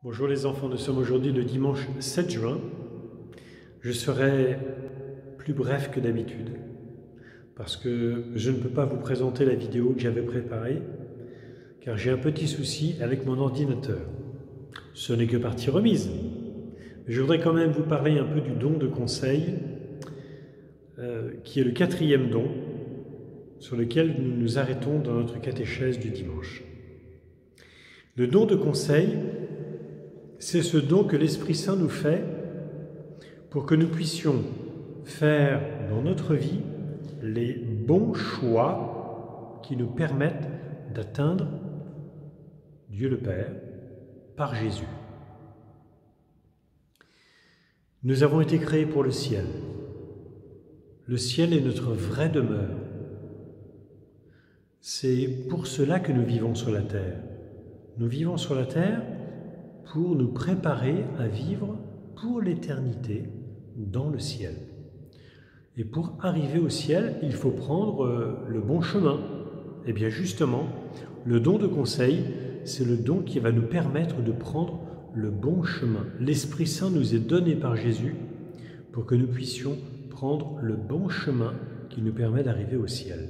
Bonjour les enfants, nous sommes aujourd'hui le dimanche 7 juin. Je serai plus bref que d'habitude parce que je ne peux pas vous présenter la vidéo que j'avais préparée car j'ai un petit souci avec mon ordinateur. Ce n'est que partie remise. Je voudrais quand même vous parler un peu du don de conseil qui est le 4e don sur lequel nous nous arrêtons dans notre catéchèse du dimanche. Le don de conseil, c'est ce don que l'Esprit Saint nous fait pour que nous puissions faire dans notre vie les bons choix qui nous permettent d'atteindre Dieu le Père par Jésus. Nous avons été créés pour le ciel. Le ciel est notre vraie demeure. C'est pour cela que nous vivons sur la terre. Nous vivons sur la terre pour nous préparer à vivre pour l'éternité dans le ciel. Et pour arriver au ciel, il faut prendre le bon chemin. Et bien justement, le don de conseil, c'est le don qui va nous permettre de prendre le bon chemin. L'Esprit Saint nous est donné par Jésus pour que nous puissions prendre le bon chemin qui nous permet d'arriver au ciel.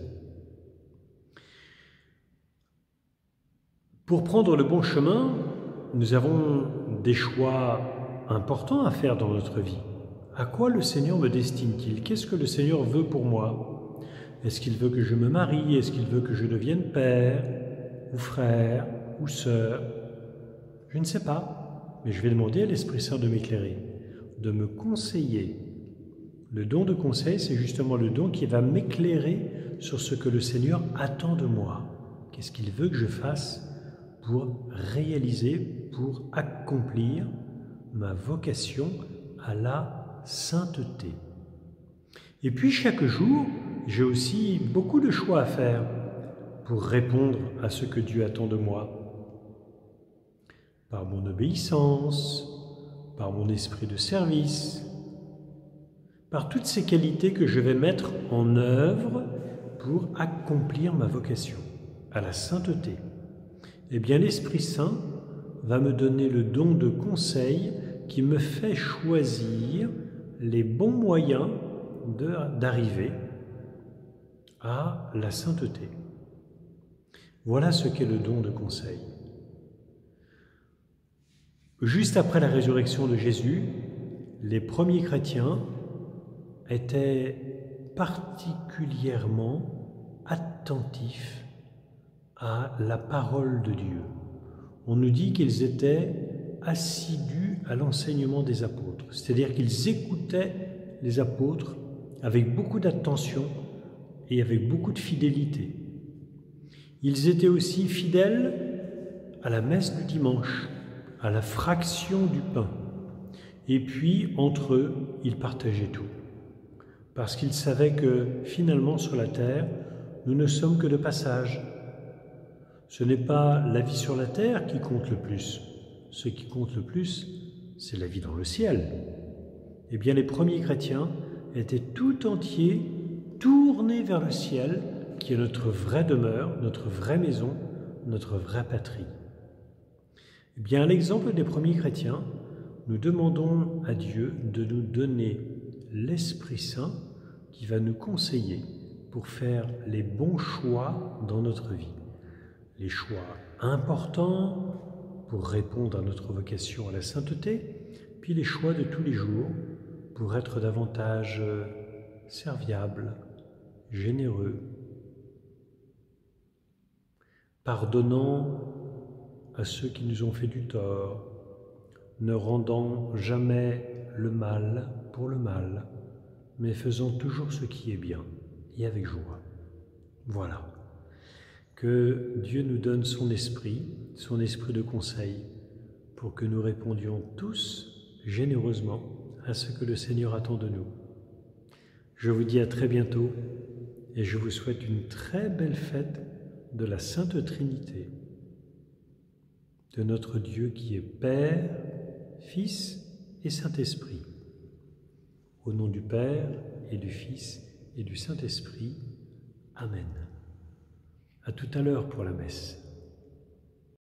Pour prendre le bon chemin, nous avons des choix importants à faire dans notre vie. À quoi le Seigneur me destine-t-il? Qu'est-ce que le Seigneur veut pour moi? Est-ce qu'il veut que je me marie? Est-ce qu'il veut que je devienne père, ou frère, ou sœur? Je ne sais pas, mais je vais demander à l'Esprit Saint de m'éclairer, de me conseiller. Le don de conseil, c'est justement le don qui va m'éclairer sur ce que le Seigneur attend de moi. Qu'est-ce qu'il veut que je fasse pour réaliser, pour accomplir ma vocation à la sainteté. Et puis chaque jour, j'ai aussi beaucoup de choix à faire pour répondre à ce que Dieu attend de moi. Par mon obéissance, par mon esprit de service, par toutes ces qualités que je vais mettre en œuvre pour accomplir ma vocation à la sainteté. Eh bien, l'Esprit Saint va me donner le don de conseil qui me fait choisir les bons moyens d'arriver à la sainteté. Voilà ce qu'est le don de conseil. Juste après la résurrection de Jésus, les premiers chrétiens étaient particulièrement attentifs à la parole de Dieu. On nous dit qu'ils étaient assidus à l'enseignement des apôtres, c'est-à-dire qu'ils écoutaient les apôtres avec beaucoup d'attention et avec beaucoup de fidélité. Ils étaient aussi fidèles à la messe du dimanche, à la fraction du pain. Et puis, entre eux, ils partageaient tout. Parce qu'ils savaient que, finalement, sur la terre, nous ne sommes que de passage. Ce n'est pas la vie sur la terre qui compte le plus. Ce qui compte le plus, c'est la vie dans le ciel. Eh bien, les premiers chrétiens étaient tout entiers tournés vers le ciel, qui est notre vraie demeure, notre vraie maison, notre vraie patrie. Eh bien, à l'exemple des premiers chrétiens, nous demandons à Dieu de nous donner l'Esprit Saint qui va nous conseiller pour faire les bons choix dans notre vie. Les choix importants pour répondre à notre vocation à la sainteté, puis les choix de tous les jours pour être davantage serviables, généreux, pardonnant à ceux qui nous ont fait du tort, ne rendant jamais le mal pour le mal, mais faisant toujours ce qui est bien et avec joie. Voilà. Que Dieu nous donne son esprit de conseil, pour que nous répondions tous généreusement à ce que le Seigneur attend de nous. Je vous dis à très bientôt et je vous souhaite une très belle fête de la Sainte Trinité, de notre Dieu qui est Père, Fils et Saint-Esprit. Au nom du Père et du Fils et du Saint-Esprit. Amen. À tout à l'heure pour la messe.